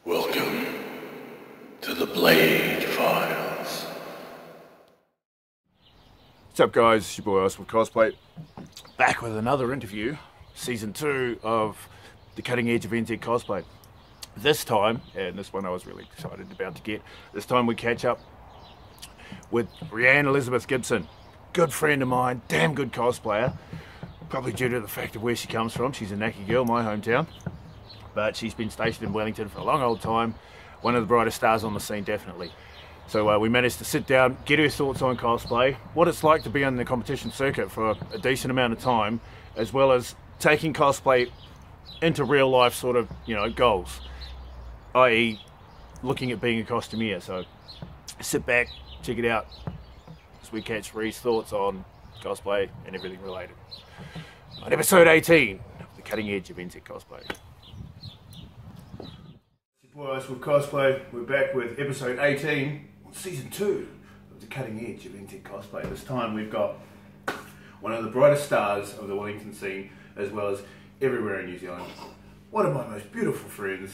Welcome to the Blade Files. What's up guys, it's your boy Elton with Cosplay, back with another interview, season 2 of the cutting edge of NZ cosplay. This time, and this one I was really excited about to get, this time we catch up with Rianne Elizabeth Gibson. Good friend of mine, damn good cosplayer, probably due to the fact of where she comes from. She's a Naki girl, my hometown, but she's been stationed in Wellington for a long old time. One of the brightest stars on the scene, definitely. So we managed to sit down, get her thoughts on cosplay, what it's like to be on the competition circuit for a decent amount of time, as well as taking cosplay into real life sort of, goals, i.e. looking at being a costumier. So sit back, check it out as we catch Ree's thoughts on cosplay and everything related. On episode 18 of the cutting edge of NZ cosplay. Boys, with Cosplay, we're back with episode 18, season 2 of the cutting edge of NZ cosplay. This time we've got one of the brightest stars of the Wellington scene, as well as everywhere in New Zealand. One of my most beautiful friends,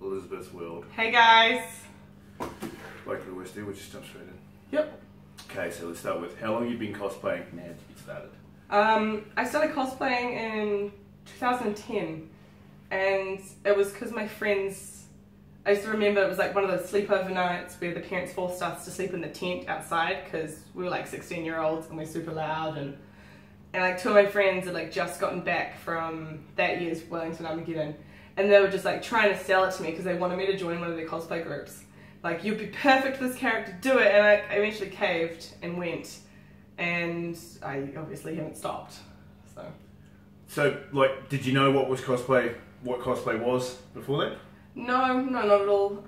Elizabeths World. Hey guys! Like the West, we'll just jump straight in. Yep. Okay, so let's start with how long you've been cosplaying now to get started? I started cosplaying in 2010. And it was because my friends, I used to remember it was like one of those sleepover nights where the parents forced us to sleep in the tent outside because we were like 16-year-olds and we're super loud, and like two of my friends had like just gotten back from that year's Wellington Armageddon, and they were just like trying to sell it to me because they wanted me to join one of their cosplay groups. Like, you'd be perfect for this character, do it, and I eventually caved and went, and I obviously haven't stopped. So like, did you know what cosplay was before that? No, not at all.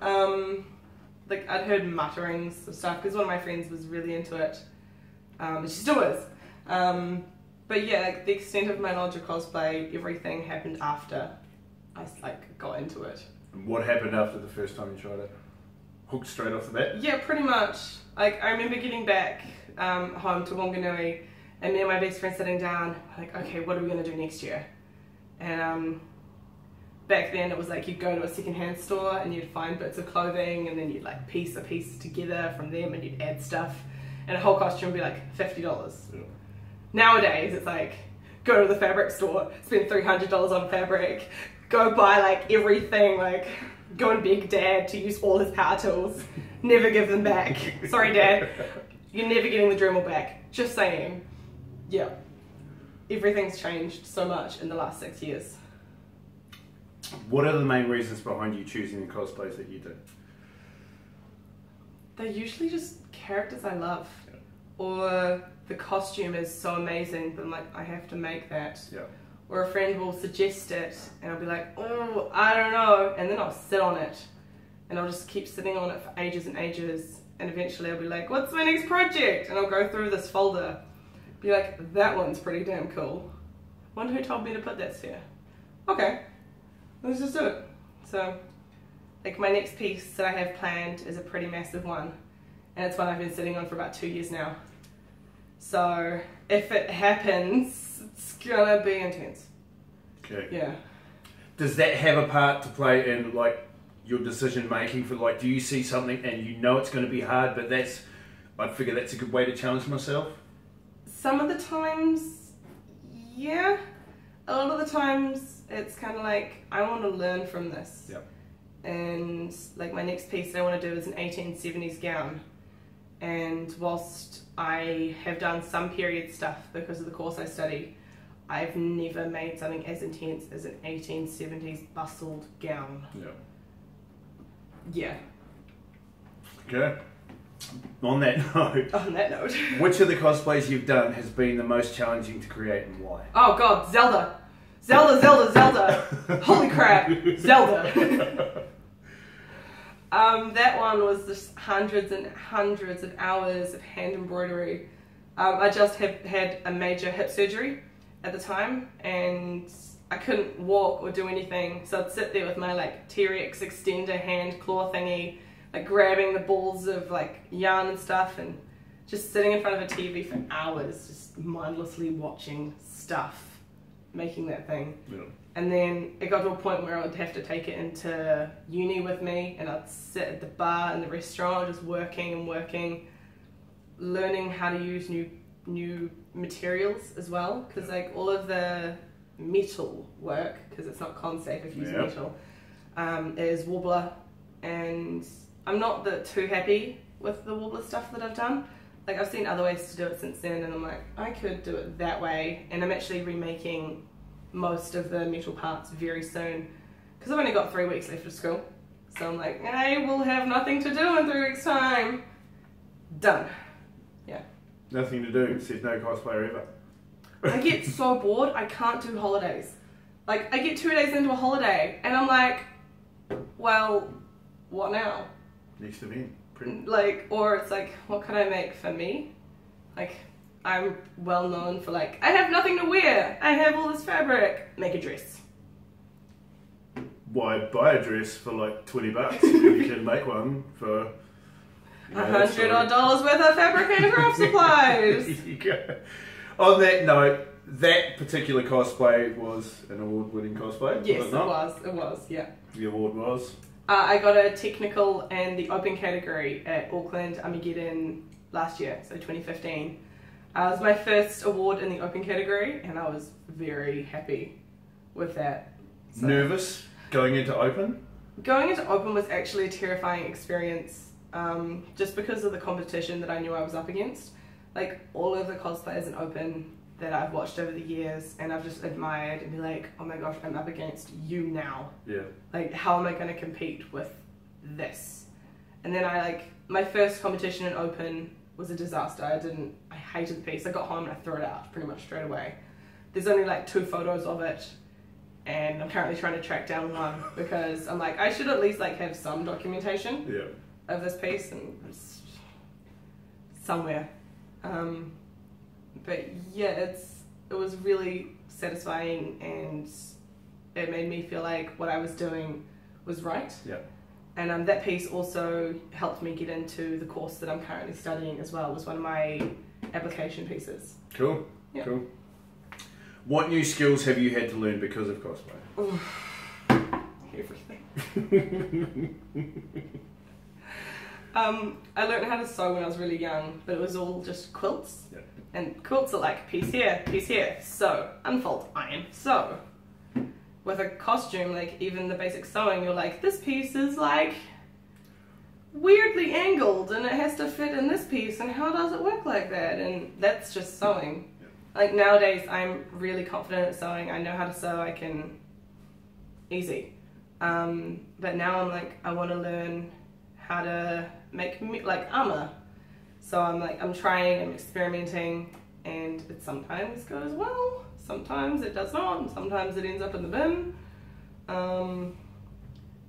Like, I'd heard mutterings of stuff because one of my friends was really into it, and she still is. But yeah, like, the extent of my knowledge of cosplay, everything happened after I like got into it. And what happened after the first time you tried it? Hooked straight off the bat? Yeah, pretty much. Like, I remember getting back home to Wanganui, and me and my best friend sitting down, like, okay, what are we going to do next year? And back then it was like you'd go to a second-hand store and you'd find bits of clothing, and then you'd like piece the pieces together from them and you'd add stuff, and a whole costume would be like $50. Yeah. Nowadays it's like, go to the fabric store, spend $300 on fabric, go buy like everything, like go and beg dad to use all his power tools, never give them back. Sorry dad, you're never getting the Dremel back, just saying. Yeah, everything's changed so much in the last 6 years. What are the main reasons behind you choosing the cosplays that you do? They're usually just characters I love, or the costume is so amazing that I'm like, I have to make that. Yeah. Or a friend will suggest it and I'll be like, oh, I don't know, and then I'll sit on it and I'll just keep sitting on it for ages and ages, and eventually I'll be like, what's my next project? And I'll go through this folder, be like, that one's pretty damn cool. Wonder who told me to put that here. Okay, let's just do it. So, like, my next piece that I have planned is a pretty massive one, and it's one I've been sitting on for about 2 years now. So, if it happens, it's gonna be intense. Okay. Yeah. Does that have a part to play in, like, your decision making for, like, do you see something and you know it's going to be hard, but I figure that's a good way to challenge myself? Some of the times, yeah. A lot of the times, it's kind of like, I want to learn from this. Yep. And like, my next piece that I want to do is an 1870s gown. And whilst I have done some period stuff because of the course I study, I've never made something as intense as an 1870s bustled gown. Yeah. Yeah. Okay. On that note, which of the cosplays you've done has been the most challenging to create, and why? Oh god, Zelda! Zelda! Holy crap, Zelda! That one was just hundreds and hundreds of hours of hand embroidery. I just had a major hip surgery at the time, and I couldn't walk or do anything, so I'd sit there with my like T-Rex extender hand claw thingy, like grabbing the balls of like yarn and stuff, and just sitting in front of a TV for hours, just mindlessly watching stuff, making that thing. Yeah. And then it got to a point where I would have to take it into uni with me, and I'd sit at the bar in the restaurant just working and working, learning how to use new materials as well, because like all of the metal work, because it's not con safe if you use metal, is Warbler, and I'm not too happy with the Warbler stuff that I've done. Like I've seen other ways to do it since then, and I'm like, I could do it that way, and I'm actually remaking most of the metal parts very soon, because I've only got 3 weeks left of school, so I'm like, I will have nothing to do in 3 weeks time. Done. Yeah. Nothing to do, says no cosplayer ever. I get so bored, I can't do holidays. Like, I get 2 days into a holiday, and I'm like, well, what now? Next event. Like, or it's like, what can I make for me? Like, I'm well known for like, I have nothing to wear, I have all this fabric, make a dress. Why buy a dress for like $20 if you can make one for $100 odd worth of fabric and craft supplies. There you go. On that note, that particular cosplay was an award-winning cosplay. Yes, it was, yeah. The award was? I got a technical and the open category at Auckland Armageddon last year, so 2015. It was my first award in the open category, and I was very happy with that. So, nervous going into open? Going into open was actually a terrifying experience, just because of the competition that I knew I was up against. Like, all of the cosplayers in open that I've watched over the years, and I've just admired and be like, oh my gosh, I'm up against you now. Yeah. Like, how am I going to compete with this? And then my first competition in open was a disaster. I hated the piece. I got home and I threw it out pretty much straight away. There's only like 2 photos of it, and I'm currently trying to track down one, because I'm like, I should at least like have some documentation of this piece, and it's somewhere. But yeah, it was really satisfying, and it made me feel like what I was doing was right. Yeah. And that piece also helped me get into the course that I'm currently studying as well. It was one of my application pieces. Cool. Yeah. Cool. What new skills have you had to learn because of cosplay? Everything. I learned how to sew when I was really young, but it was all just quilts. Yeah. And quilts are like piece here, sew, unfold, iron, sew. With a costume, like even the basic sewing, you're like, this piece is like weirdly angled and it has to fit in this piece, and how does it work like that? And that's just sewing. Yeah. Like nowadays, I'm really confident at sewing. I know how to sew, I can, easy. But now I'm like, I want to learn how to make like armor. So I'm trying, I'm experimenting, and it sometimes goes well, sometimes it does not, and sometimes it ends up in the bin.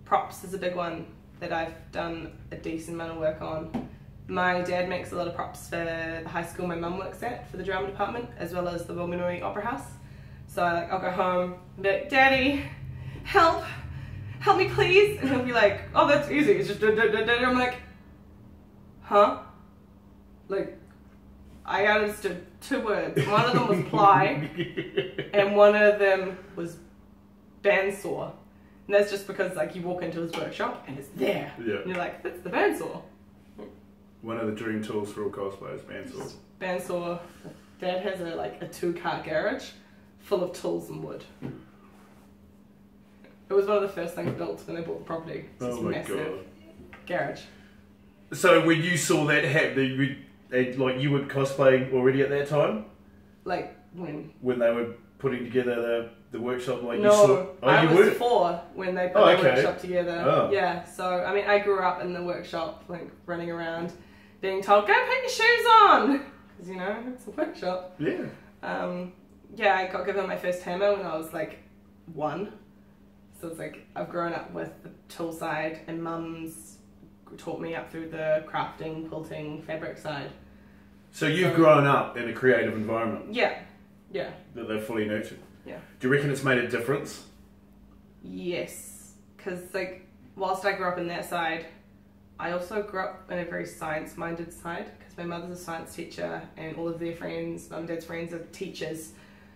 Props is a big one that I've done a decent amount of work on. My dad makes a lot of props for the high school my mum works at, for the drama department, as well as the Waimanui Opera House. So I'll go home and be like, Daddy, help me please, and he'll be like, oh, that's easy, it's just I'm like, huh? Like, I understood 2 words. One of them was ply, and one of them was bandsaw. And that's just because, like, you walk into his workshop and it's there. Yeah. And you're like, that's the bandsaw. One of the dream tools for all cosplayers, bandsaw. Bandsaw. Dad has a 2-car garage full of tools and wood. It was one of the first things built when they bought the property. It's oh my massive garage. So when you saw that happen, like you were cosplaying already at that time? Like when? When they were putting together the workshop, like no, you saw. Oh, I you was were? 4 when they put the workshop together. Oh. Yeah, so I mean, I grew up in the workshop, like running around, being told, "Go put your shoes on," because you know it's a workshop. Yeah. Yeah, I got given my first hammer when I was like 1. So it's like I've grown up with the tool side, and Mum's taught me up through the crafting, quilting, fabric side. So you've grown up in a creative environment? Yeah, yeah. That they're fully nurtured? Yeah. Do you reckon it's made a difference? Yes, because like whilst I grew up in that side, I also grew up in a very science-minded side, because my mother's a science teacher and all of their friends, mum and dad's friends are teachers.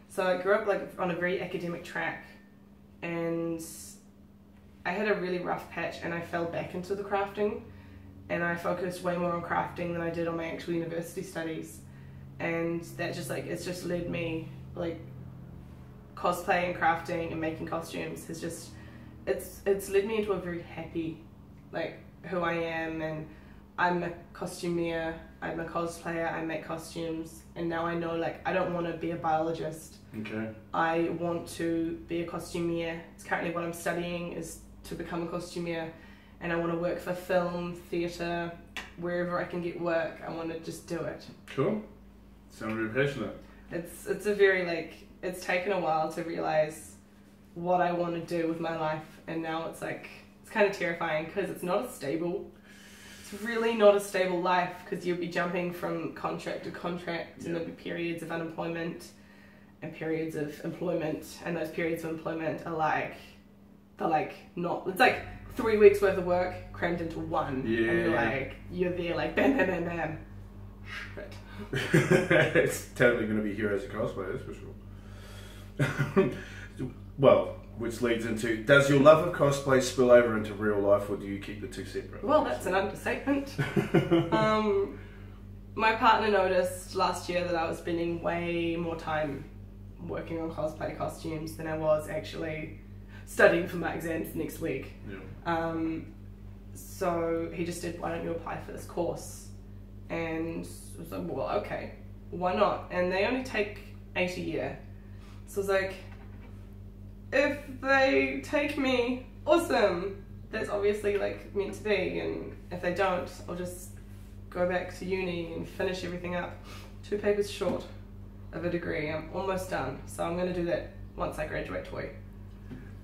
So I grew up like on a very academic track, and I had a really rough patch, and I fell back into the crafting, and I focused way more on crafting than I did on my actual university studies, and that just like it's just led me like cosplay and crafting and making costumes has just it's led me into a very happy like who I am, and I'm a costumier, I'm a cosplayer, I make costumes, and now I know like I don't want to be a biologist. Okay. I want to be a costumier. It's currently what I'm studying is to become a costumier, and I want to work for film, theatre, wherever I can get work. I want to just do it. Cool. Sound very passionate. It's a very like it's taken a while to realise what I want to do with my life, and now it's like it's kind of terrifying because it's not a stable. It's really not a stable life because you'll be jumping from contract to contract, and there'll be periods of unemployment and periods of employment, and those periods of employment are like they're like not. It's like 3 weeks worth of work crammed into one, and you're there like bam bam bam bam. Shit. It's totally going to be heroes of cosplay, that's for sure. Well, which leads into, does your love of cosplay spill over into real life, or do you keep the two separate? Well, that's an understatement. My partner noticed last year that I was spending way more time working on cosplay costumes than I was actually studying for my exams next week. Yeah. So he just said, why don't you apply for this course? And I was like, well, okay, why not? And they only take 8 a year. So I was like, if they take me, awesome. That's obviously like meant to be. And if they don't, I'll just go back to uni and finish everything up. 2 papers short of a degree. I'm almost done. So I'm going to do that once I graduate toy.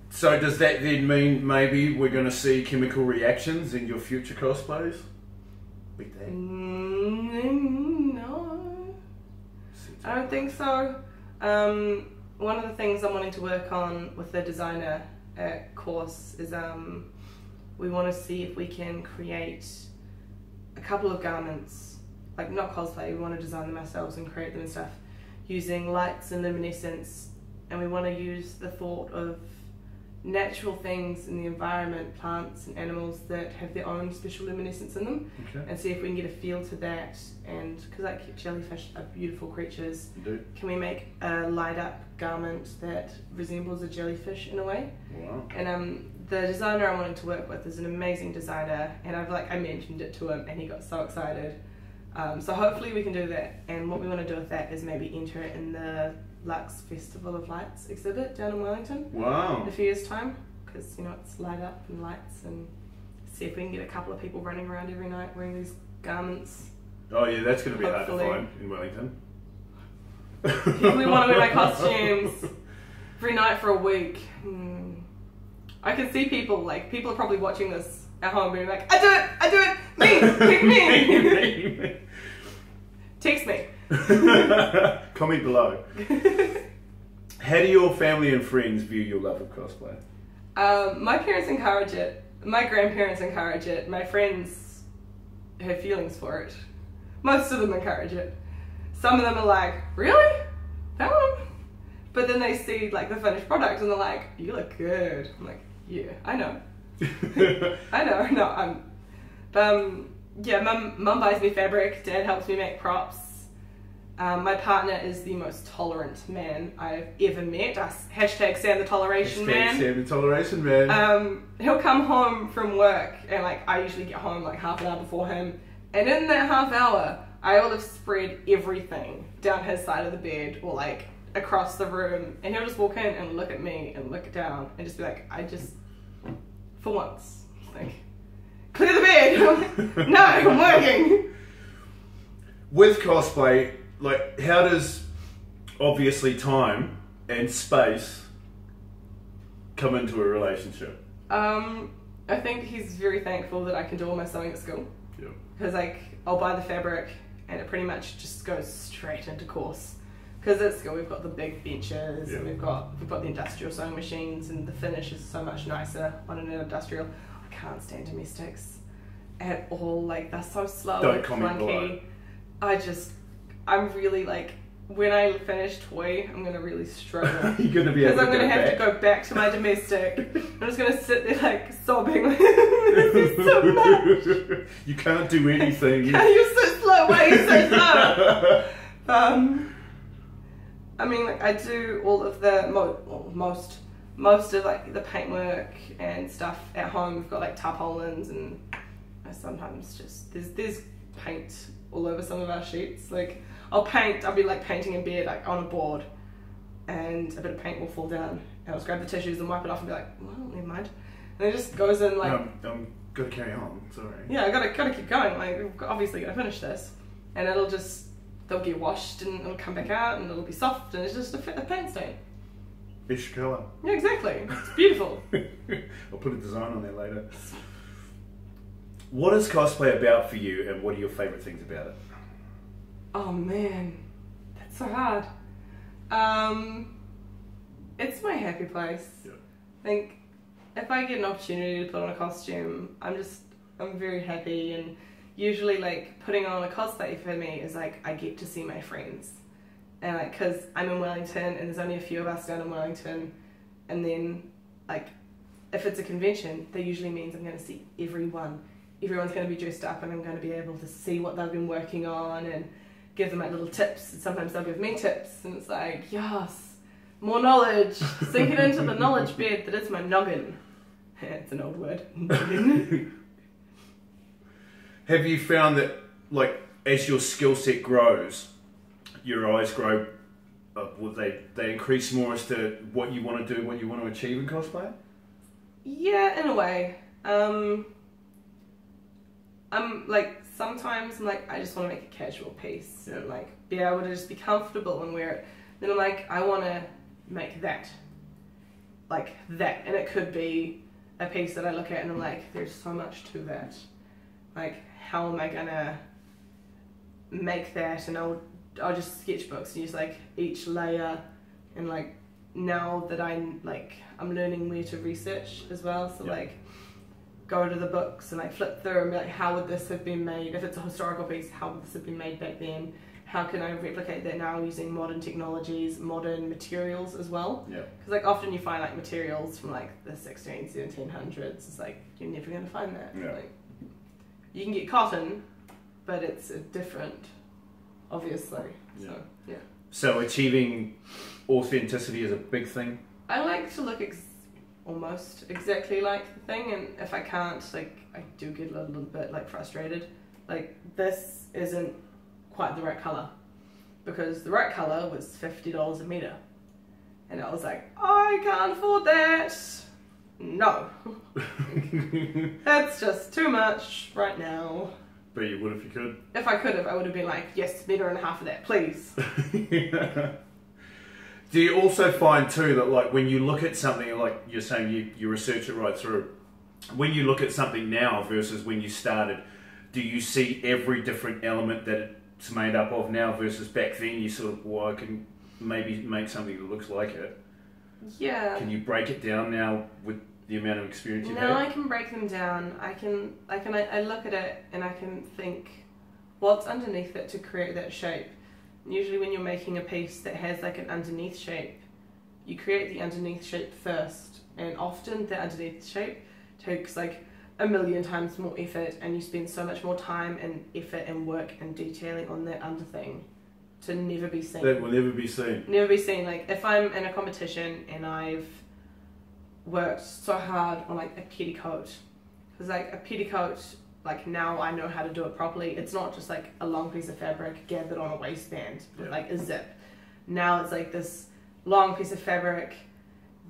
So does that then mean maybe we're going to see chemical reactions in your future cosplays? With that? No, I don't think so. One of the things I'm wanting to work on with the designer course is we want to see if we can create a couple of garments, like not cosplay, we want to design them ourselves and create them and stuff, using lights and luminescence, and we want to use the thought of natural things in the environment, plants and animals that have their own special luminescence in them, and see if we can get a feel to that. And because like jellyfish are beautiful creatures, can we make a light up garment that resembles a jellyfish in a way? Wow. And the designer I'm wanting to work with is an amazing designer, and I mentioned it to him and he got so excited. So hopefully we can do that, and what we want to do with that is maybe enter it in the Lux Festival of Lights exhibit down in Wellington. Wow. In a few years' time, because you know it's light up and lights, and see if we can get a couple of people running around every night wearing these garments. Oh yeah, that's going to be Hopefully. hard to find in Wellington. We want to wear my costumes every night for a week. I can see people are probably watching this at home being like, I do it, me, pick me. Text me. Comment below. How do your family and friends view your love of cosplay? My parents encourage it. My grandparents encourage it. My friends have feelings for it. Most of them encourage it. Some of them are like, really? That one? But then they see like the finished product and they're like, you look good. I'm like, yeah, I know. I know. No, yeah, mum buys me fabric. Dad helps me make props. My partner is the most tolerant man I've ever met. Hashtag Sam the Toleration Man. Sam the Toleration Man. He'll come home from work, and like I usually get home like half an hour before him, and in that half hour I will have spread everything down his side of the bed or like across the room, and he'll just walk in and look at me and look down and just be like, for once, like, clear the bed. No, I'm working. With cosplay, like, how does obviously time and space come into a relationship? I think he's very thankful that I can do all my sewing at school. Yeah. Because like I'll buy the fabric and it pretty much just goes straight into course. Because at school we've got the big benches, and we've got the industrial sewing machines, and the finish is so much nicer on an industrial. I can't stand domestics at all. Like they're so slow and clunky. I'm really like when I finish toy, I'm gonna really struggle. You're gonna be able because I'm to gonna have to go back to my domestic. I'm just gonna sit there like sobbing. Like, this is so much. You can't do anything. You're so slow. Why are you so slow? I mean, like I do all of the most of like the paintwork and stuff at home. We've got like tarpaulins, and I sometimes just there's paint all over some of our sheets. Like I'll be like painting in bed, like on a board, and a bit of paint will fall down, and I'll just grab the tissues and wipe it off and be like, well, never mind. And it just goes in like. I'm gotta carry on. Sorry. Yeah, I gotta keep going. Like we've obviously gotta finish this, and they'll get washed and it'll come back out and it'll be soft and it's just a paint stain. Best colour. Yeah, exactly. It's beautiful. I'll put a design on there later. What is cosplay about for you, and what are your favourite things about it? Oh man, that's so hard. It's my happy place. Yeah. I think if I get an opportunity to put on a costume, I'm very happy, and usually like putting on a cosplay for me is like I get to see my friends, and like because I'm in Wellington and there's only a few of us down in Wellington, and then like if it's a convention, that usually means I'm going to see everyone. Everyone's going to be dressed up, and I'm going to be able to see what they've been working on and give them like little tips, and sometimes they'll give me tips, and it's like, yes, more knowledge, sink it into the knowledge bed that is my noggin. It's an old word. Have you found that, like, as your skill set grows, your eyes grow, they increase more as to what you want to do, what you want to achieve in cosplay? Yeah, in a way. I'm like, sometimes I'm like, I just want to make a casual piece, and like be able to just be comfortable and wear it. Then I'm like, I want to make that, like that, and it could be a piece that I look at and I'm like, there's so much to that. Like, how am I gonna make that? And I'll just sketchbooks and use like each layer, and like now that I'm learning where to research as well, so like go to the books and like flip through and be like, how would this have been made? If it's a historical piece, how would this have been made back then? How can I replicate that now using modern technologies, modern materials as well? Yeah. Because like often you find like materials from like the 1700s. It's like you're never going to find that. Yeah. Like, you can get cotton, but it's different, obviously. Yeah. So, yeah. So achieving authenticity is a big thing. I like to look almost exactly like the thing, and if I can't, like I do get a little bit like frustrated. Like this isn't quite the right colour, because the right colour was $50 a metre, and I was like, I can't afford that. No. That's just too much right now. But you would if you could. If I could have, I would have been like, yes, $1.50 of that, please. Do you also find too that like when you look at something, like you're saying you research it right through, when you look at something now versus when you started, do you see every different element that it's made up of now versus back then? You sort of, well, I can maybe make something that looks like it. Yeah. Can you break it down now with the amount of experience you've had? Now I can break them down. I look at it and I can think, what's underneath it to create that shape? Usually when you're making a piece that has like an underneath shape, you create the underneath shape first, and often the underneath shape takes like 1,000,000 times more effort, and you spend so much more time and effort and work and detailing on that under thing to never be seen. That will never be seen. Never be seen. Like if I'm in a competition and I've worked so hard on like a petticoat, because like a petticoat, like now I know how to do it properly. It's not just like a long piece of fabric gathered on a waistband with like a zip. Now it's like this long piece of fabric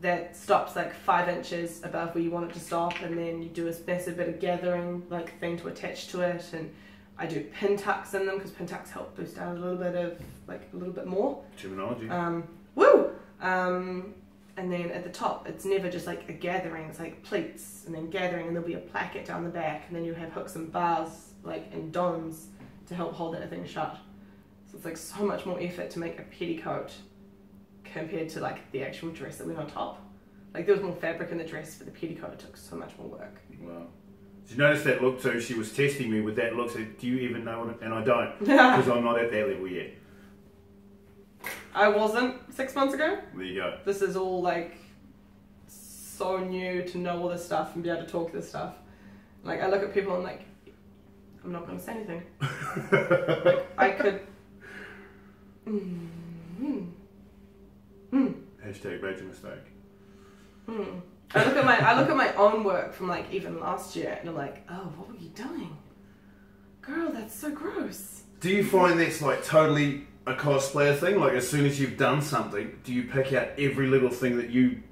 that stops like 5 inches above where you want it to stop, and then you do a massive bit of gathering like thing to attach to it, and I do pin tucks in them because pin tucks help boost out a little bit more terminology. And then at the top, it's never just like a gathering, it's like pleats and then gathering, and there'll be a placket down the back, and then you have hooks and bars like and domes to help hold that thing shut. So it's like so much more effort to make a petticoat compared to like the actual dress that went on top. Like there was more fabric in the dress, but the petticoat took so much more work. Wow. Did you notice that look too? She was testing me with that look, said, do you even know what it? And I don't, because I'm not at that level yet. I wasn't 6 months ago. There you go. This is all like so new to know all this stuff and be able to talk this stuff. Like I look at people and like, I'm not going to say anything. Like I could. Hashtag major mistake. I look at my own work from like even last year and I'm like, oh, what were you doing? Girl, that's so gross. Do you find that's like totally a cosplayer thing? Like as soon as you've done something, do you pick out every little thing that you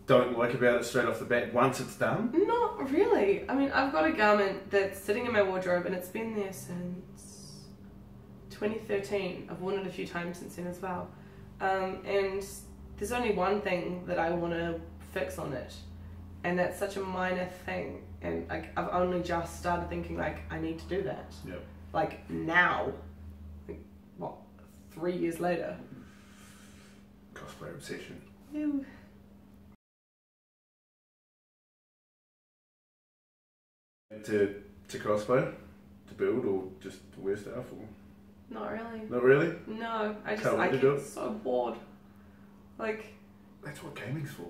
don't like about it straight off the bat once it's done? Not really. I mean, I've got a garment that's sitting in my wardrobe and it's been there since 2013. I've worn it a few times since then as well. And there's only one thing that I want to fix on it. And that's such a minor thing. And like, I've only just started thinking like, I need to do that. Yep. Like now, like, what, 3 years later? Cosplayer obsession. Ew. To cosplay? To build or just to wear stuff? Or? Not really. Not really? No, I Can't get so bored. Like, that's what gaming's for.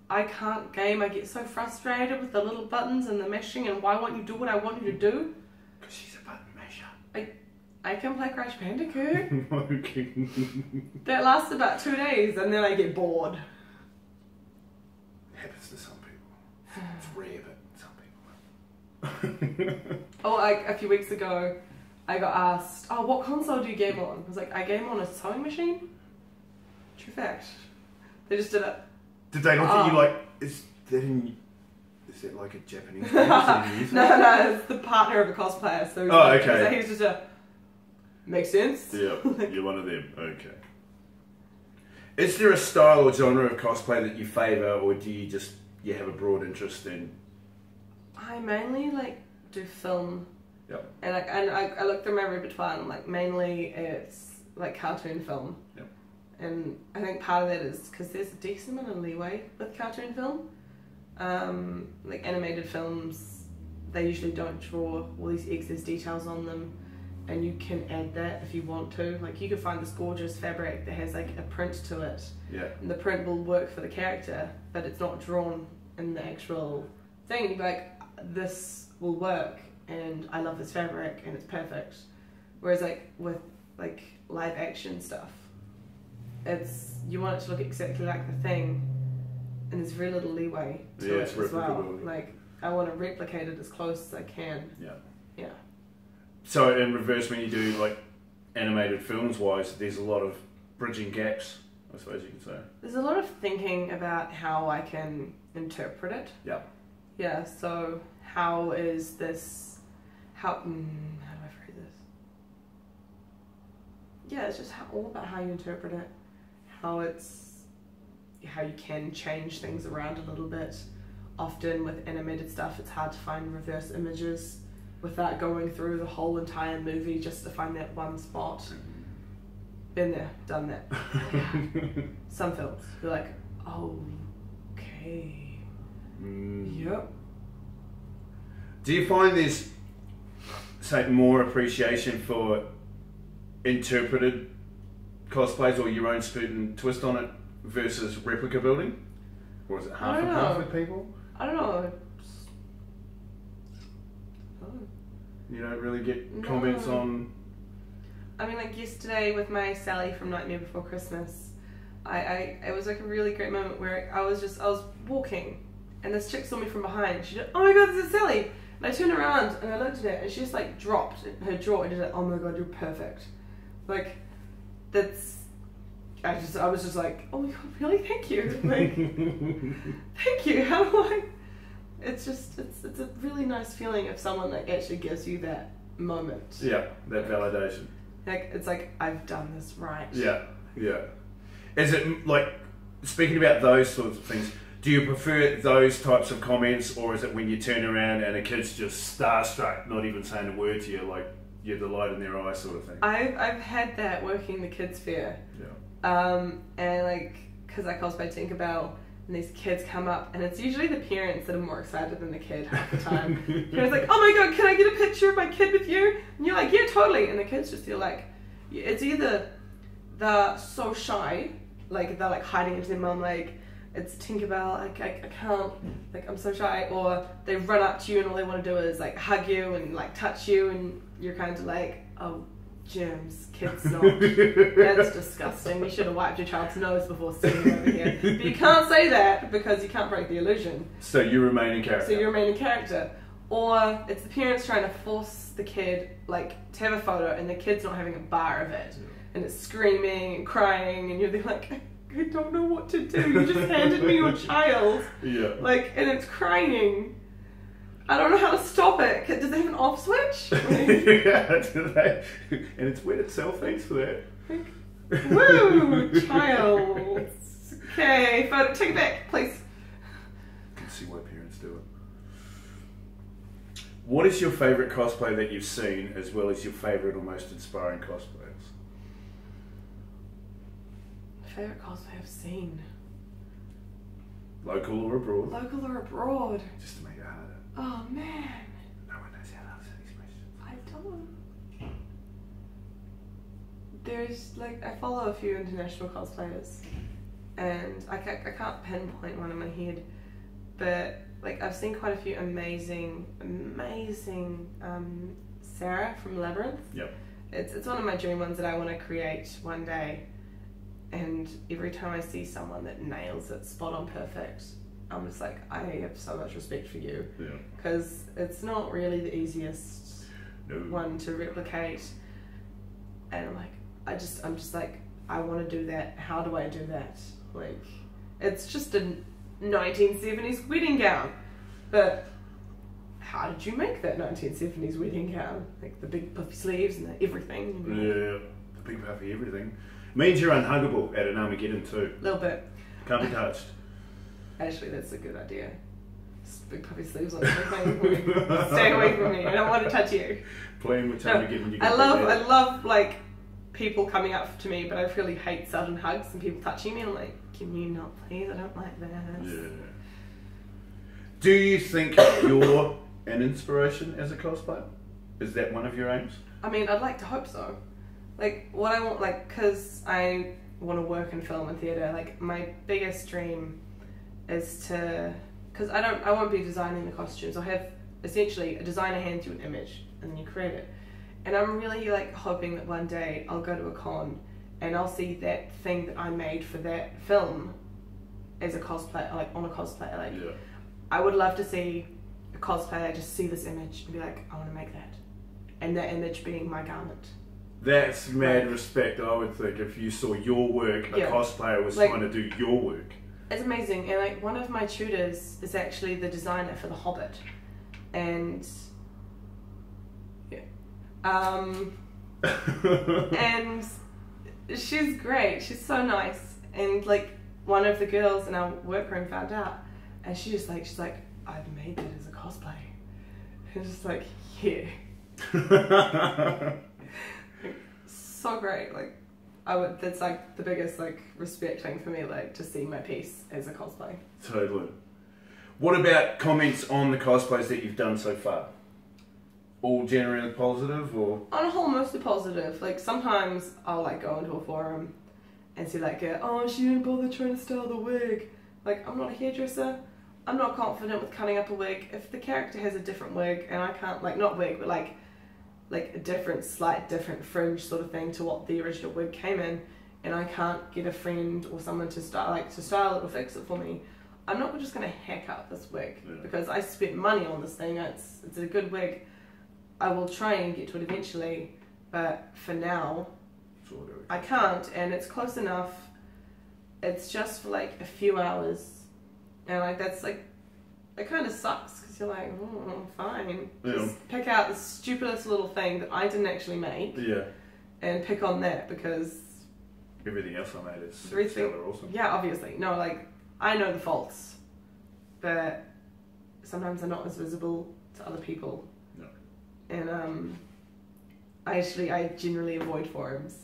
I can't game. I get so frustrated with the little buttons and the meshing and why won't you do what I want you to do? Because she's a button masher. I can play Crash Bandicoot. Okay. That lasts about 2 days and then I get bored. It happens to some people. It's rare, but some people. Oh, like a few weeks ago, I got asked, oh, what console do you game on? I was like, I game on a sewing machine. True fact. They just did it. Did they look at you like, is that like a Japanese game? No, it's the partner of a cosplayer. So okay. He was just a, makes sense? Yeah, you're one of them. Okay. Is there a style or genre of cosplay that you favour, or do you just have a broad interest in? I mainly like do film. Yep. And I look through my repertoire and like mainly it's like cartoon film. Yep. And I think part of that is because there's a decent amount of leeway with cartoon film. Like animated films, they usually don't draw all these excess details on them, and you can add that if you want to. Like you can find this gorgeous fabric that has like a print to it. Yeah. And the print will work for the character, but it's not drawn in the actual thing. You'd be like, this will work, and I love this fabric, and it's perfect. Whereas like with like live action stuff, it's you want it to look exactly like the thing, and there's very little leeway to it as well. Like I want to replicate it as close as I can. Yeah. Yeah. So in reverse, when you do like animated films wise, there's a lot of bridging gaps, I suppose you could say. There's a lot of thinking about how I can interpret it. Yeah. Yeah, so how is this, how do I phrase this? Yeah, it's just all about how you interpret it, how you can change things around a little bit. Often with animated stuff, it's hard to find reverse images without going through the whole entire movie just to find that one spot. Been there, done that. Yeah. Some films, you're like, oh, okay. Yep. Do you find there's, say, more appreciation for interpreted cosplays or your own spin and twist on it versus replica building? Or is it half and half with people? I don't know. You don't really get comments on... I mean, like yesterday with my Sally from Nightmare Before Christmas, it was like a really great moment where I was walking and this chick saw me from behind. She did, oh my god, this is Sally! And I turned around and I looked at it and she just like dropped her jaw and did like, oh my god, you're perfect. Like, I was just like, oh my god, really? Thank you. Like, thank you. How do I... It's a really nice feeling if someone like actually gives you that moment. Yeah, that validation. Like, it's like, I've done this right. Yeah, yeah. Is it like, speaking about those sorts of things, do you prefer those types of comments, or is it when you turn around and a kid's just starstruck, not even saying a word to you, like you're the light in their eye sort of thing? I've had that working the kids fair. Yeah. And like, because I cosplay Tinkerbell, and these kids come up, and it's usually the parents that are more excited than the kid half the time. The parents like, oh my god, can I get a picture of my kid with you? And you're like, yeah, totally. And the kids just feel like, it's either they're so shy, like they're like hiding into their mum, like it's Tinkerbell, I can't, like I'm so shy, or they run up to you and all they want to do is like hug you and like touch you, and you're kind of like, oh, germs, kids not. That's disgusting. You should have wiped your child's nose before sending them over here. But you can't say that because you can't break the illusion. So you remain in character. So you remain in character. Or it's the parents trying to force the kid like to have a photo and the kid's not having a bar of it. Yeah. And it's screaming and crying and you're there like, I don't know what to do. You just handed me your child. Yeah. Like, and it's crying. I don't know how to stop it. Does it have an off switch? Yeah, do they? And it's wet itself, thanks for that. Woo! Child. Okay, photo, take it back, please. You can see why parents do it. What is your favourite cosplay that you've seen, as well as your favourite or most inspiring cosplayers? Favourite cosplay I've seen? Local or abroad? Local or abroad? Just to make it harder. Oh man. No one knows how to answer these questions. I don't. There's like, I follow a few international cosplayers and I can't pinpoint one in my head, but like I've seen quite a few amazing Sarah from Labyrinth. Yep. It's one of my dream ones that I want to create one day, and every time I see someone that nails it spot on perfect, I'm just like, I have so much respect for you. Yeah. Because it's not really the easiest one to replicate, and I'm just like, I want to do that. How do I do that? Like, it's just a 1970s wedding gown, but how did you make that 1970s wedding gown? Like the big puffy sleeves and the everything. You know? Yeah, the big puffy everything. Means you're unhuggable at an Armageddon too. A little bit. Can't be touched. Actually, that's a good idea. Just big puffy sleeves on everything. Stay away from me. I don't want to touch you. Playing with Armageddon. You I love like people coming up to me, but I really hate sudden hugs and people touching me. I'm like, can you not please? I don't like that. Yeah. Do you think you're an inspiration as a cosplayer? Is that one of your aims? I mean, I'd like to hope so. Like, what I want, like, because I want to work in film and theatre, like, my biggest dream is to, because I won't be designing the costumes. I'll have, essentially, a designer hands you an image, and then you create it. And I'm really, like, hoping that one day I'll go to a con, and I'll see that thing that I made for that film as a cosplay, like, on a cosplay. Like, yeah. I would love to see a cosplayer just see this image and be like, I want to make that. And that image being my garment. That's mad respect, I would think, if you saw your work, a cosplayer was trying to do your work. It's amazing, and like one of my tutors is actually the designer for The Hobbit, and and she's great. She's so nice, and like one of the girls in our workroom found out, and she's like, I've made that as a cosplay. And it's just like, yeah. So great, like that's like the biggest like respect thing for me, like to see my piece as a cosplay. Totally. What about comments on the cosplays that you've done so far? All generally positive, or? On a whole, mostly positive. Like sometimes I'll like go into a forum and see like, oh, she didn't bother trying to style the wig. Like, I'm not a hairdresser. I'm not confident with cutting up a wig. If the character has a different wig and I can't, like, not wig, but like a different fringe sort of thing to what the original wig came in, and I can't get a friend or someone to style it or fix it for me, I'm not just going to hack up this wig because I spent money on this thing. It's a good wig. I will try and get to it eventually, but for now I can't, and it's close enough. It's just for like a few hours, and like that's like, it kind of sucks because you're like, oh, fine. Just pick out the stupidest little thing that I didn't actually make. Yeah. And pick on that because everything else I made is stellar awesome. Yeah, obviously. No, like, I know the faults, but sometimes they're not as visible to other people. No. And I generally avoid forums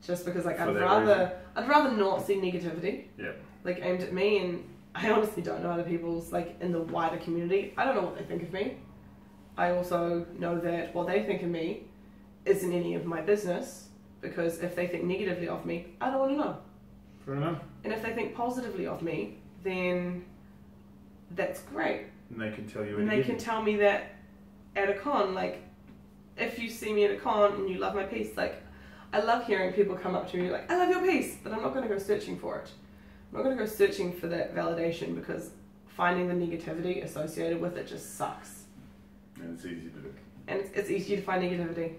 just because like I'd rather not see negativity. Yeah. Like aimed at me, and I honestly don't know other people's, like, in the wider community. I don't know what they think of me. I also know that what they think of me isn't any of my business, because if they think negatively of me, I don't want to know. Fair enough. And if they think positively of me, then that's great. And they can tell you. And they can tell me that at a con. Like, if you see me at a con and you love my piece, like, I love hearing people come up to me like, I love your piece, but I'm not going to go searching for it. I'm not going to go searching for that validation, because finding the negativity associated with it just sucks. And it's easy to do. And it's easy to find negativity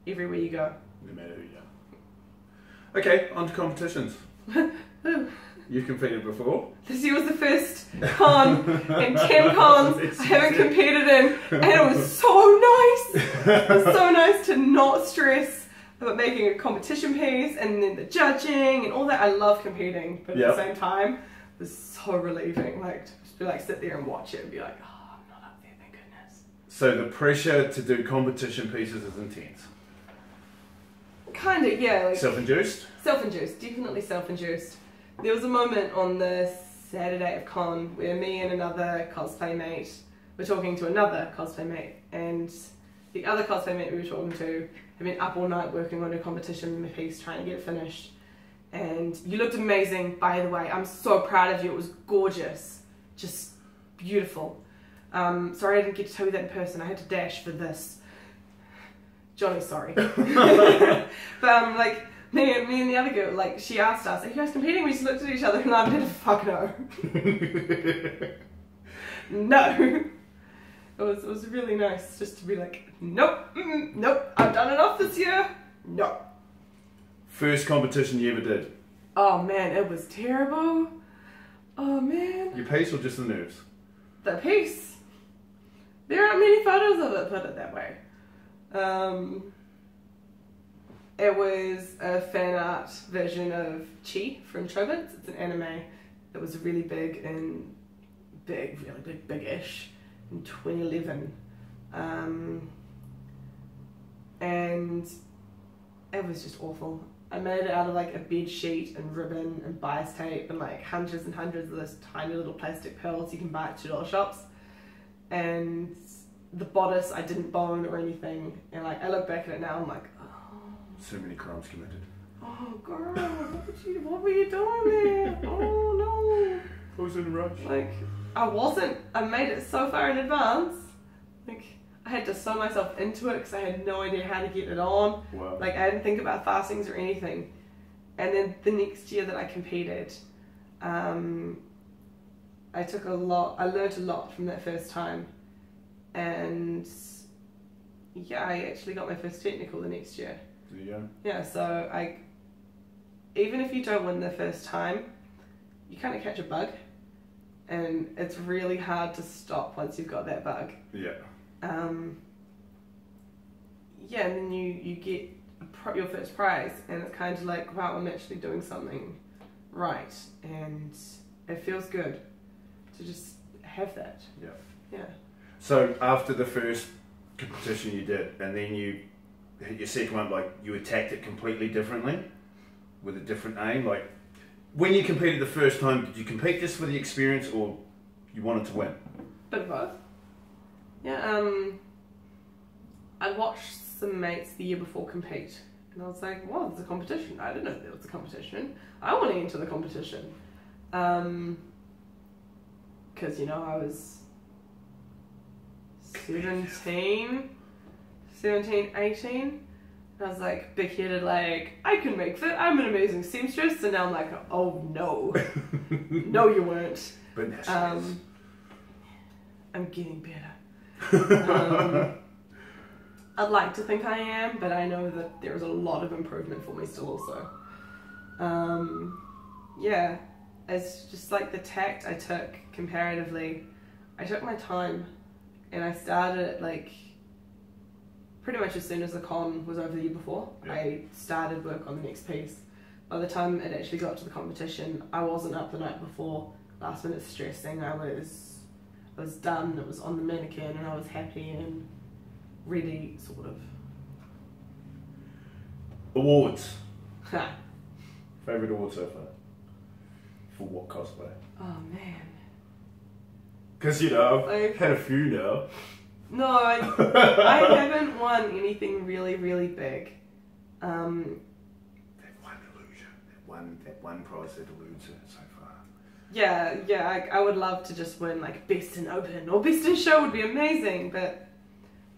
everywhere you go. No matter who you are. Okay, on to competitions. You've competed before. This year was the first con in 10 cons I haven't competed in, and it was so nice. It was so nice to not stress about making a competition piece and then the judging and all that. I love competing, but at the same time, it was so relieving. Like, to just be like, sit there and watch it and be like, oh, I'm not up there, thank goodness. So the pressure to do competition pieces is intense. Kind of, yeah. Like, self-induced? Self-induced, definitely self-induced. There was a moment on the Saturday of con where me and another cosplay mate were talking to another cosplay mate, and the other cosplay mate we were talking to had been up all night working on a competition piece, trying to get it finished. And you looked amazing, by the way. I'm so proud of you. It was gorgeous. Just beautiful. Sorry I didn't get to tell you that in person. I had to dash for this. Johnny's sorry. But like, me and the other girl, like, she asked us, are you guys competing? We just looked at each other and I did fuck no. No. It was really nice just to be like, nope, nope, I've done enough this year. No. First competition you ever did? Oh man, it was terrible. Oh man. Your piece or just the nerves? The piece. There aren't many photos of it, put it that way. It was a fan art version of Chi from Chobits. It's an anime that was really big and really big-ish in 2011. And it was just awful. I made it out of like a bed sheet and ribbon and bias tape and like hundreds and hundreds of those tiny little plastic pearls you can buy at $2 shops. And the bodice I didn't bone or anything, and like I look back at it now, I'm like, oh. So many crimes committed. Oh girl, what were you doing there? Oh no. I was in a rush. Like, I wasn't. I made it so far in advance. Like, I had to sew myself into it because I had no idea how to get it on. Wow. Like, I didn't think about fastings or anything. And then the next year that I competed, I learned a lot from that first time. And yeah, I actually got my first technical the next year. Yeah. Yeah, so even if you don't win the first time, you kind of catch a bug. And it's really hard to stop once you've got that bug. Yeah. Yeah, and then you get your first prize, and it's kind of like, wow, I'm actually doing something right, and it feels good to just have that. Yeah. Yeah. So after the first competition you did, and then you hit your second one, like you attacked it completely differently, with a different aim. Like when you competed the first time, did you compete just for the experience, or you wanted to win? Bit of both. Yeah. I watched some mates the year before compete, and I was like, "Wow, there's a competition! I didn't know there was a competition. I want to enter the competition." Because you know I was 17, 18, and I was like big-headed, like, I can make fit, I'm an amazing seamstress, and now I'm like, oh no, no you weren't. But that's I'm getting better. I'd like to think I am, but I know that there's a lot of improvement for me still also. Yeah, it's just like the tact I took comparatively. I took my time, and I started like pretty much as soon as the con was over the year before. Yeah. I started work on the next piece. By the time it actually got to the competition, I wasn't up the night before, last minute stressing. I was done, it was on the mannequin, and I was happy and ready, sort of. Awards. Favourite award so far? For what cosplay? Oh man. Because you know, I've had a few now. No, I haven't won anything really, really big. one prize that eludes it so far. Yeah, I would love to just win like best in open or best in show would be amazing, but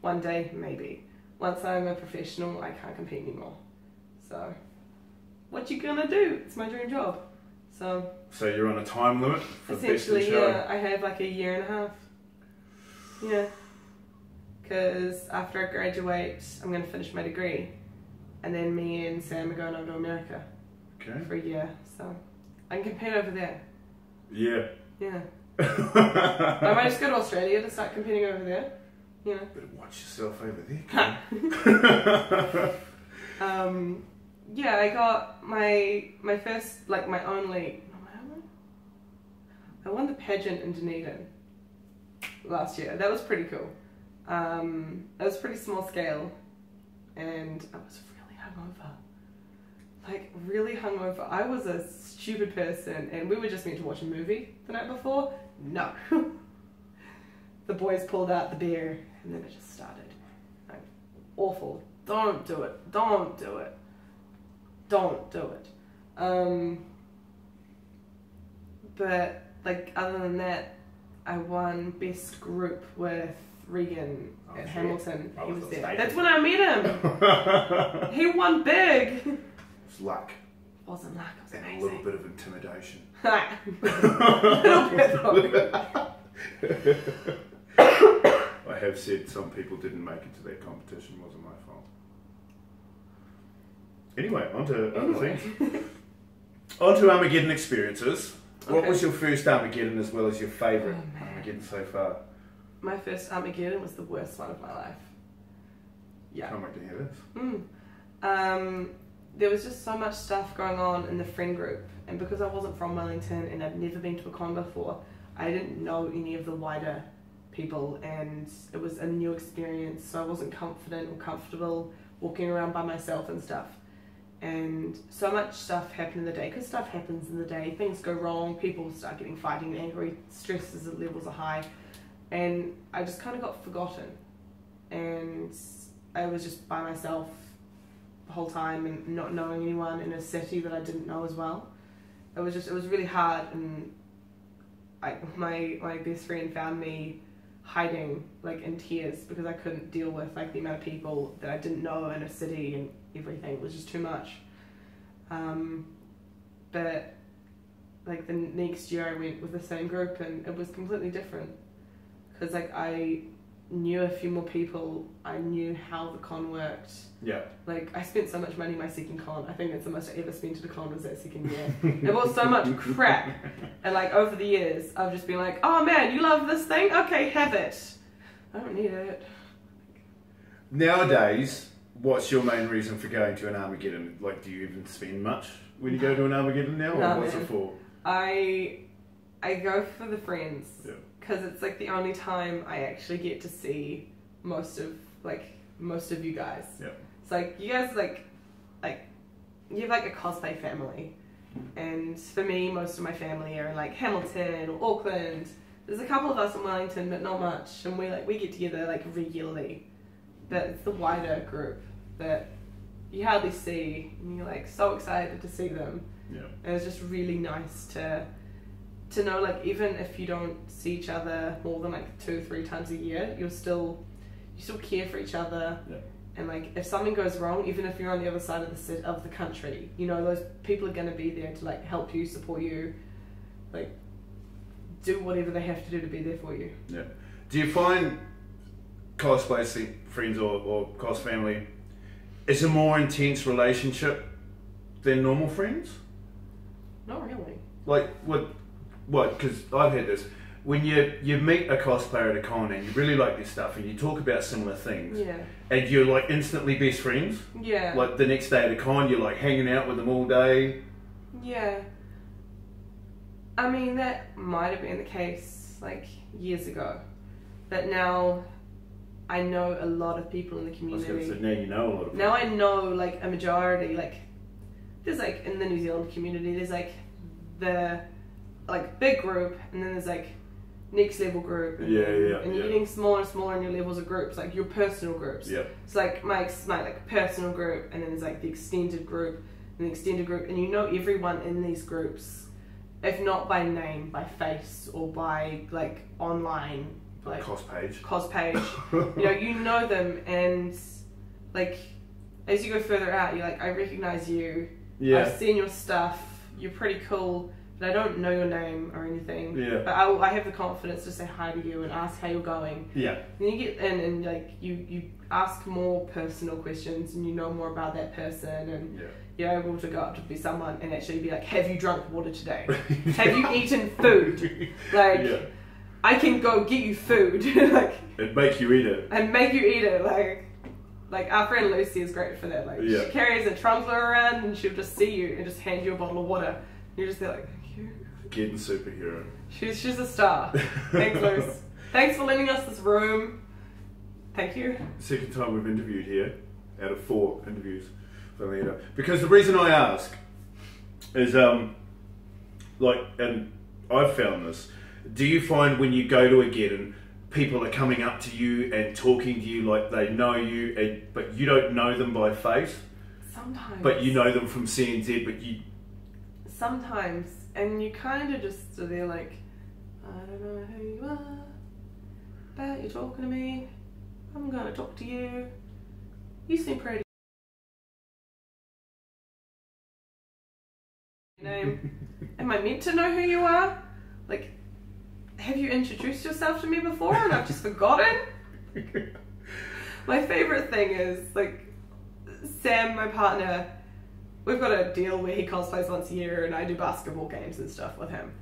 one day maybe. Once I'm a professional, I can't compete anymore. So, what you gonna do? It's my dream job. So you're on a time limit for best in essentially, show? yeah, I have like a year and a half. Yeah, because after I graduate, I'm gonna finish my degree, and then me and Sam are going over to America for a year. So I can compete over there. Yeah. Yeah. I might just go to Australia to start competing over there. You know. Better watch yourself over there. Yeah, I got my first, like my only, I won the pageant in Dunedin last year. That was pretty cool. It was pretty small scale, and I was really hungover. Like really hungover. I was a stupid person, and we were just meant to watch a movie the night before. No. The boys pulled out the beer, and then it just started. Like, awful. Don't do it. Don't do it. Don't do it. But like other than that, I won best group with Regan at Hamilton. He was there. That's when I met him. He won big. It's luck. It wasn't luck. It was and amazing. a little bit of intimidation. A little bit. I have said some people didn't make it to that competition. Wasn't my fault. Anyway, on to other things. On to Armageddon experiences. What was your first Armageddon as well as your favourite Armageddon so far? My first Armageddon was the worst one of my life. Yeah. Can't wait to hear this. There was just so much stuff going on in the friend group, and because I wasn't from Wellington and I'd never been to a con before, I didn't know any of the wider people, and it was a new experience, so I wasn't confident or comfortable walking around by myself and stuff. And so much stuff happened in the day, because stuff happens in the day, things go wrong, people start getting fighting, angry, stress levels are high, and I just kind of got forgotten, and I was just by myself the whole time and not knowing anyone in a city that I didn't know as well. It was really hard, and my best friend found me hiding like in tears because I couldn't deal with like the amount of people that I didn't know in a city, and everything. It was just too much. But like the next year I went with the same group, and it was completely different because like I knew a few more people, I knew how the con worked. Yeah. Like I spent so much money my second con. I think that's the most I ever spent at a con was that second year. I bought so much crap, and like over the years I've just been like, oh man, you love this thing? Okay, have it. I don't need it. Nowadays, what's your main reason for going to an Armageddon? Like, do you even spend much when you go to an Armageddon now, or what's it for? I go for the friends. Yeah. Because it's like the only time I actually get to see most of you guys. Yeah. It's like you guys like you have like a cosplay family, and for me most of my family are in like Hamilton or Auckland. There's a couple of us in Wellington, but not much, and we get together like regularly. But it's the wider group that you hardly see, and you're like so excited to see them. Yeah. And it's just really nice to know, like, even if you don't see each other more than like 2-3 times a year, you still care for each other. Yeah. And like if something goes wrong, even if you're on the other side of the country, you know those people are going to be there to like help you, support you, like do whatever they have to do to be there for you. Yeah. Do you find cosplay friends or cos family is a more intense relationship than normal friends? Not really. Like what? Because I've had this. When you meet a cosplayer at a con and you really like their stuff and you talk about similar things, yeah, and you're like instantly best friends. Yeah. Like the next day at a con, you're like hanging out with them all day. Yeah. I mean, that might have been the case like years ago, but now I know a lot of people in the community. I was going to say, now you know a lot of people. Now I know like a majority. Like there's like in the New Zealand community, there's like the like big group, and then there's like next level group, and you're getting smaller and smaller in your levels of groups, like your personal groups. Yeah. It's like my like personal group, and then there's like the extended group, an extended group, and you know everyone in these groups, if not by name, by face, or by like online, like Cos page. you know them, and like as you go further out, you're like, I recognize you. Yeah. I've seen your stuff. You're pretty cool, but I don't know your name or anything. Yeah. But I have the confidence to say hi to you and ask how you're going. Yeah. Then you get in and like you ask more personal questions, and you know more about that person, and you're able to go up to someone and actually be like, have you drunk water today? Have you eaten food? Like, I can go get you food. Like, and make you eat it. And make you eat it. Like our friend Lucy is great for that. Like, she carries a tumbler around and she'll just see you and just hand you a bottle of water. You're just there like, thank you. Getting superhero. She's a star. Thanks, Luce. Thanks for lending us this room. Thank you. Second time we've interviewed here, out of 4 interviews. Because the reason I ask is, like, and I've found this, do you find when you go to a get-in, people are coming up to you and talking to you like they know you, but you don't know them by face? Sometimes. But you know them from CNZ, but you... Sometimes. And you kind of just are there like, I don't know who you are, but you're talking to me. I'm going to talk to you. You seem pretty. Name. Am I meant to know who you are? Like, have you introduced yourself to me before and I've just forgotten? My favourite thing is, like, Sam, my partner, we've got a deal where he cosplays once a year and I do basketball games and stuff with him.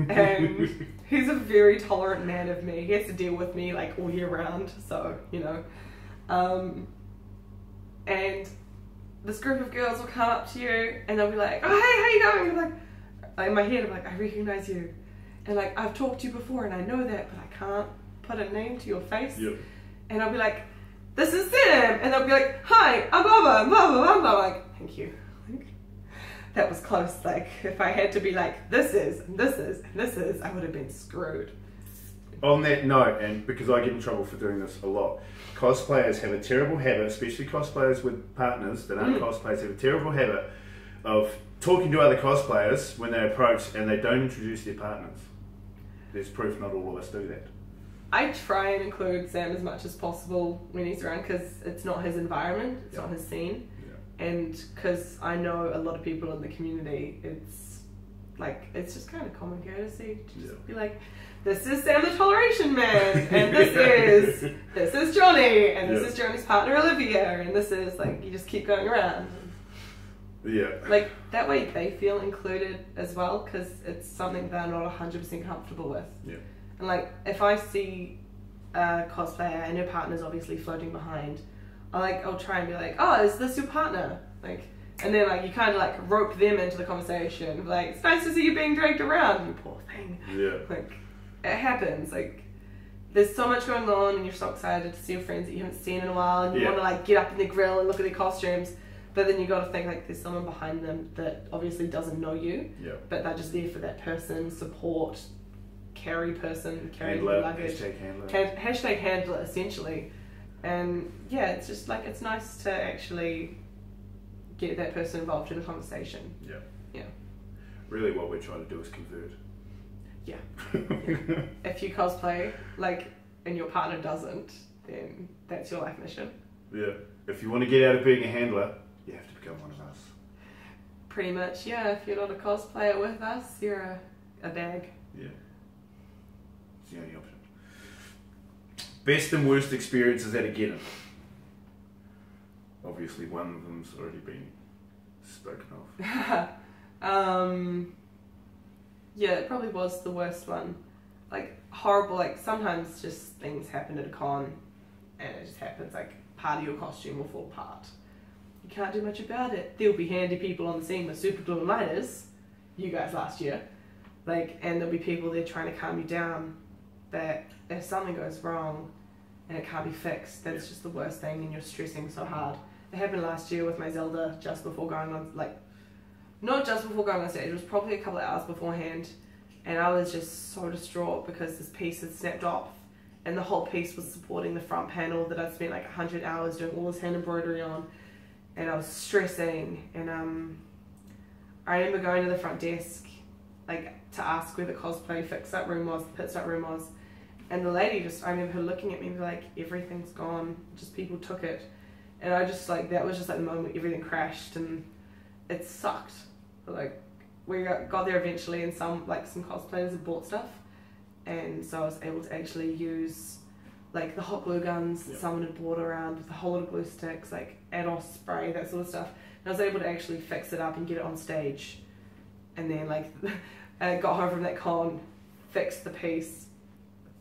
And he's a very tolerant man of me. He has to deal with me like all year round, so, you know. And this group of girls will come up to you and they'll be like, oh, hey, how you going? And like in my head, I'm like, I recognize you. And like, I've talked to you before and I know that, but I can't put a name to your face. Yep. And I'll be like, this is Sam. And they'll be like, hi, I'm blah, blah, blah, blah, blah. Like, thank you. That was close. Like, if I had to be like, this is, and this is, and this is, I would have been screwed. On that note, and because I get in trouble for doing this a lot, cosplayers have a terrible habit, especially cosplayers with partners that aren't cosplayers, have a terrible habit of talking to other cosplayers when they approach and they don't introduce their partners. There's proof not all of us do that. I try and include Sam as much as possible when he's around because it's not his environment, it's not his scene. And because I know a lot of people in the community, it's like, it's just kind of common courtesy to just be like, this is Sam the Toleration Man, and this is Johnny, and this is Johnny's partner Olivia, and this is, like, you just keep going around. Yeah. Like, that way they feel included as well, because it's something they're not 100% comfortable with. Yeah. And like, if I see a cosplayer and her partner's obviously floating behind, I'll try and be like, oh, is this your partner? Like, and then like you kind of like rope them into the conversation. Like, it's nice to see you being dragged around, you poor thing. Yeah. Like, it happens. Like, there's so much going on, and you're so excited to see your friends that you haven't seen in a while, and you want to like get up in the grill and look at their costumes. But then you got to think like there's someone behind them that obviously doesn't know you. Yeah. But they're just there for that person, support, carrying handler, luggage. Hashtag handler. Hashtag handler, essentially. And yeah, it's just like, it's nice to actually get that person involved in a conversation. Yeah. Yeah. Really what we're trying to do is convert. Yeah. If you cosplay, like, and your partner doesn't, then that's your life mission. Yeah. If you want to get out of being a handler, you have to become one of us. Pretty much, yeah. If you're not a cosplayer with us, you're a bag. Yeah. It's the only option. Best and worst experiences at a get-in. Obviously one of them's already been spoken of. Yeah, it probably was the worst one. Like, horrible, like, sometimes just things happen at a con, and it just happens, like, part of your costume will fall apart. You can't do much about it. There'll be handy people on the scene with super glue and lighters, you guys last year, like, and there'll be people there trying to calm you down, but if something goes wrong and it can't be fixed, that's just the worst thing, and you're stressing so hard. It happened last year with my Zelda just before going on, like, not just before going on stage, it was probably a couple of hours beforehand, and I was just so distraught because this piece had snapped off, and the whole piece was supporting the front panel that I'd spent like 100 hours doing all this hand embroidery on, and I was stressing, and I remember going to the front desk, like, to ask where the cosplay fix-up room was, the pit-stop room was, and the lady just, I remember her looking at me and be like, everything's gone, just people took it, and I just, like, that was just, like, the moment everything crashed, and it sucked. But, like, we got there eventually, and some cosplayers had bought stuff, and so I was able to actually use, like, the hot glue guns that someone had brought around with the whole lot of glue sticks, like, add-on spray, that sort of stuff, and I was able to actually fix it up and get it on stage, and then, like, I got home from that con, fixed the piece,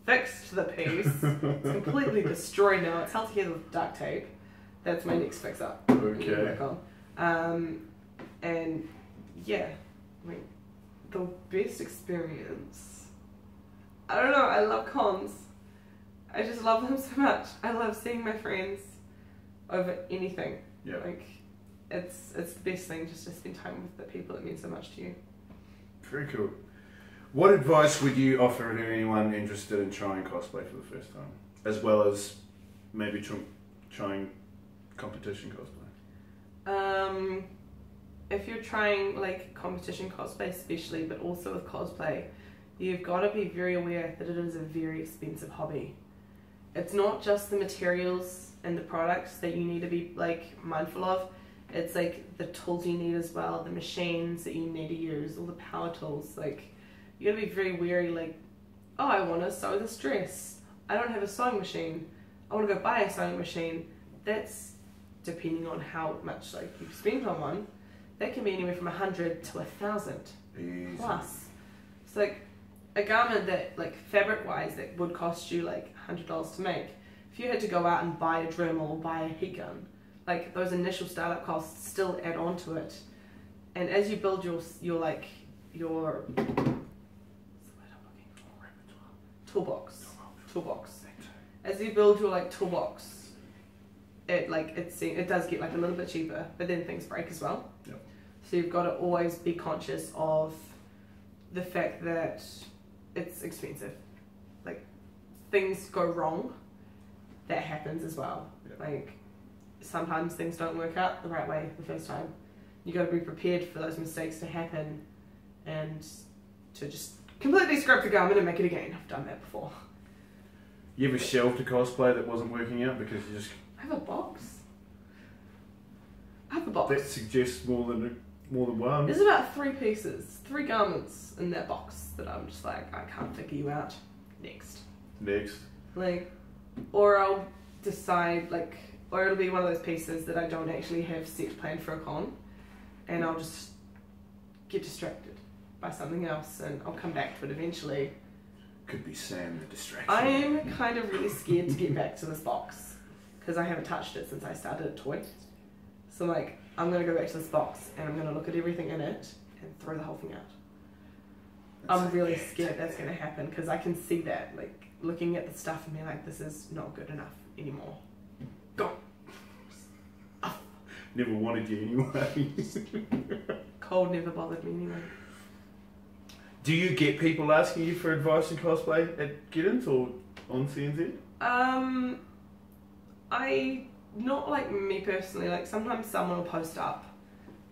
it's completely destroyed now, it's held together with duct tape. That's my next fix up. Okay. And yeah, I mean, the best experience, I don't know, I love cons. I just love them so much. I love seeing my friends over anything. Yeah. Like, it's the best thing just to spend time with the people that mean so much to you. Very cool. What advice would you offer to anyone interested in trying cosplay for the first time, as well as maybe trying competition cosplay? If you're trying like competition cosplay especially, but also with cosplay, you've got to be very aware that it is a very expensive hobby. It's not just the materials and the products that you need to be like mindful of. It's like the tools you need as well, the machines that you need to use, all the power tools. Like, you gotta be very wary, like, oh, I want to sew this dress. I don't have a sewing machine. I want to go buy a sewing machine. That's depending on how much like you spend on one. That can be anywhere from 100 to 1,000 plus. So like a garment that like fabric wise that would cost you like $100 to make, if you had to go out and buy a Dremel or buy a heat gun, like those initial startup costs still add on to it. And as you build your toolbox. As you build your like toolbox, it does get like a little bit cheaper, but then things break as well. Yep. So you've got to always be conscious of the fact that it's expensive. Like, things go wrong, that happens as well. Yep. Like, sometimes things don't work out the right way the first time. You got to be prepared for those mistakes to happen and to just completely scrap the garment and make it again. I've done that before. You ever shelved a cosplay that wasn't working out because you just... I have a box. That suggests more than one. There's about 3 pieces, 3 garments in that box that I'm just like, I can't figure you out. Next. Like, or I'll decide, like, or it'll be one of those pieces that I don't actually have set planned for a con, and I'll just get distracted by something else, and I'll come back to it eventually. Could be Sam the distraction. I am kind of really scared to get back to this box, because I haven't touched it since I started a toy. So like, I'm going to go back to this box, and I'm going to look at everything in it, and throw the whole thing out. I'm really scared that's going to happen, because I can see that, like, looking at the stuff and being like, this is not good enough anymore. Go! Never wanted you anyway. Cold never bothered me anyway. Do you get people asking you for advice in cosplay at Get-ins or on CNZ? Not like me personally, like sometimes someone will post up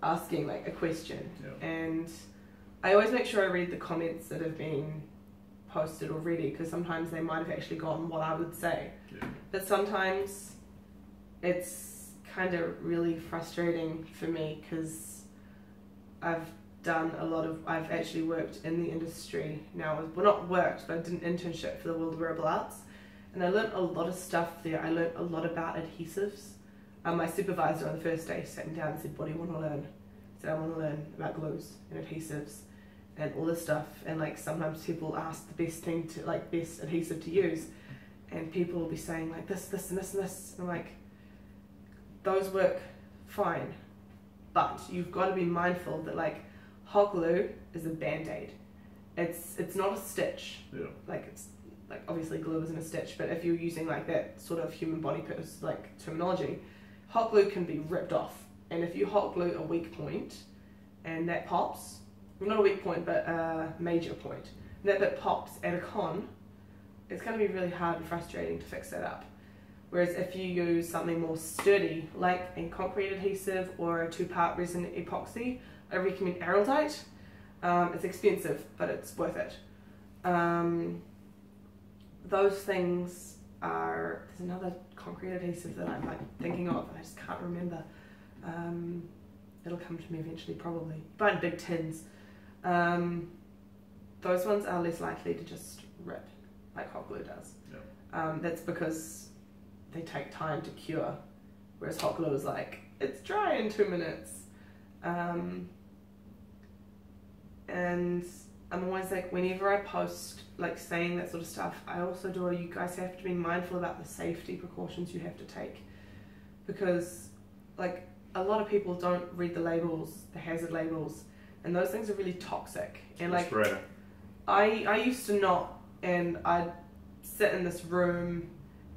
asking like a question, and I always make sure I read the comments that have been posted already, because sometimes they might have actually gotten what I would say. But sometimes it's kind of really frustrating for me, because I've actually worked in the industry now. Well, not worked, but I did an internship for the World of Wearable Arts, and I learned a lot of stuff there. I learned a lot about adhesives. My supervisor on the first day sat me down and said, what do you want to learn? I said, I want to learn about glues and adhesives and all this stuff. And like, sometimes people ask the best adhesive to use, and people will be saying like this, this, and this, and this. And I'm like, those work fine, but you've got to be mindful that like, hot glue is a band-aid. It's not a stitch. Like, it's like, obviously glue isn't a stitch, but if you're using like that sort of human body like terminology, hot glue can be ripped off. And if you hot glue a weak point and that pops, well, not a weak point, but a major point, and that bit pops at a con, it's going to be really hard and frustrating to fix that up. Whereas if you use something more sturdy, like a concrete adhesive or a 2-part resin epoxy, I recommend Eraldite. It's expensive, but it's worth it. Those things are, there's another concrete adhesive that I'm like thinking of, and I just can't remember. It'll come to me eventually, probably. But in big tins. Those ones are less likely to just rip, like hot glue does. Yep. That's because they take time to cure, whereas hot glue is like, it's dry in 2 minutes. And I'm always like, whenever I post like saying that sort of stuff, I also do, you guys have to be mindful about the safety precautions you have to take, because like a lot of people don't read the labels, the hazard labels, and those things are really toxic. And like, I used to not, and I'd sit in this room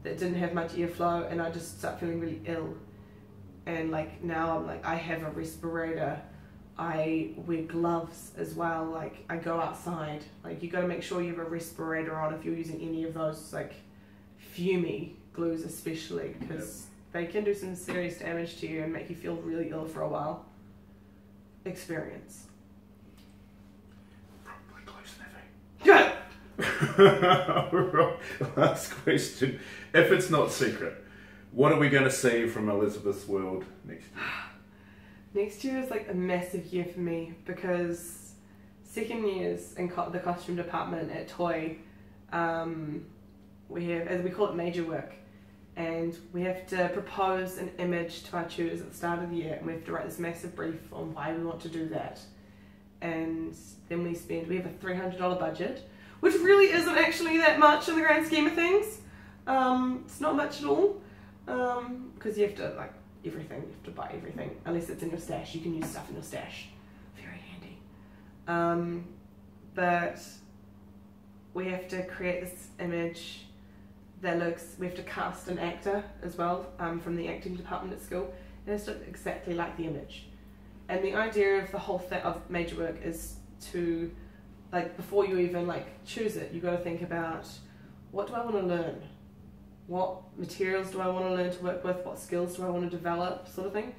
that didn't have much airflow, and I just start feeling really ill. And like now I'm like, I have a respirator, I wear gloves as well, like I go outside, like you got to make sure you have a respirator on if you're using any of those like fumey glues, especially because they can do some serious damage to you and make you feel really ill for a while. Experience. Probably close Yeah. Right. Last question. If it's not secret, what are we going to see from Elizabeth's World next year? Next year is like a massive year for me, because second years in the costume department at Toy, we have, as we call it, major work, and we have to propose an image to our tutors at the start of the year, and we have to write this massive brief on why we want to do that. And then we have a $300 budget, which really isn't actually that much in the grand scheme of things. It's not much at all, because you have to like everything, you have to buy everything, unless it's in your stash. You can use stuff in your stash, very handy. But we have to create this image that looks, we have to cast an actor as well, from the acting department at school. It has to look exactly like the image. And the idea of the whole thing of major work is to, like, before you even like choose it, you've got to think about, what do I want to learn? What materials do I want to learn to work with? What skills do I want to develop, sort of thing.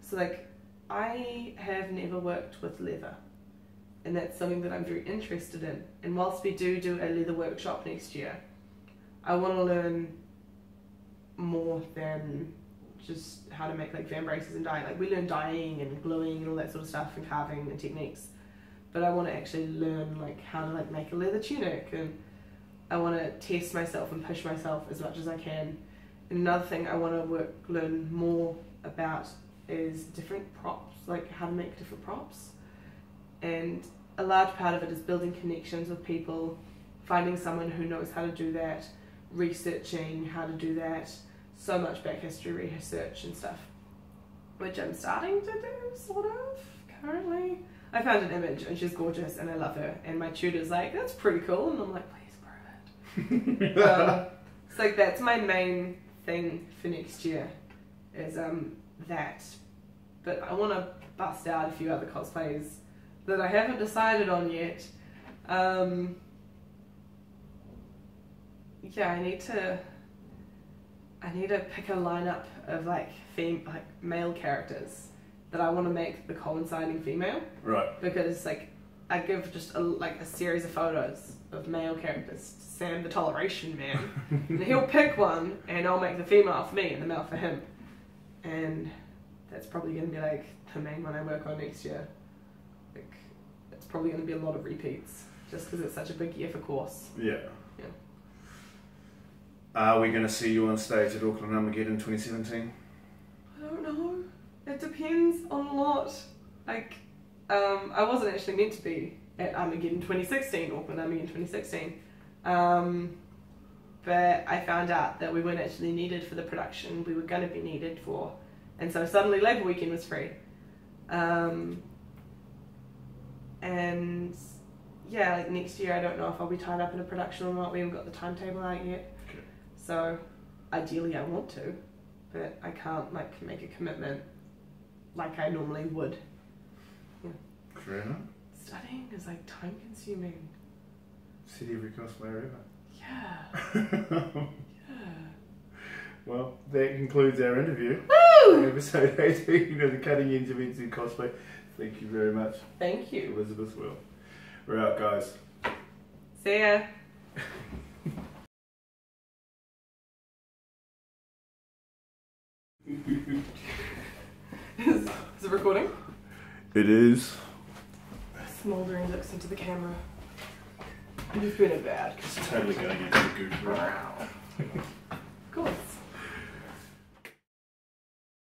So like, I have never worked with leather, and that's something that I'm very interested in. And whilst we do a leather workshop next year, I want to learn more than just how to make like fan braces and dye. Like, we learn dyeing and gluing and all that sort of stuff, and carving and techniques, but I want to actually learn like how to like make a leather tunic, and I want to test myself and push myself as much as I can. And another thing I want to learn more about is different props, like how to make different props. And a large part of it is building connections with people, finding someone who knows how to do that, researching how to do that, so much back history research and stuff, which I'm starting to do, sort of, currently. I found an image and she's gorgeous and I love her, and my tutor's like, that's pretty cool, and I'm like, so like, that's my main thing for next year, is that. But I want to bust out a few other cosplays that I haven't decided on yet. Yeah, I need to pick a lineup of like male characters that I want to make the coinciding female. Right. Because like, I give just a series of photos of male characters to Sam the Toleration Man, and he'll pick one, and I'll make the female for me and the male for him. And that's probably going to be like the main one I work on next year. Like, it's probably going to be a lot of repeats, just because it's such a big year for course. Yeah. Yeah. Are we going to see you on stage at Auckland Armageddon 2017? I don't know. It depends on a lot. Like, I wasn't actually meant to be at Armageddon 2016, Auckland Armageddon 2016. But I found out that we weren't actually needed for the production we were going to be needed for. And so suddenly Labour Weekend was free. And yeah, like next year I don't know if I'll be tied up in a production or not. We haven't got the timetable out yet. Okay. So ideally I want to, but I can't like make a commitment like I normally would. Yeah. Fair enough. Studying is like time consuming. City every cosplayer ever. Yeah. Yeah. Well, that concludes our interview. Woo! Episode 18 of the Cutting Edge of Instant Cosplay. Thank you very much. Thank you. Elizabeths World. We're out, guys. See ya. Is it recording? It is. Smouldering looks into the camera. You've been a bad. It's totally going into the Google. Wow.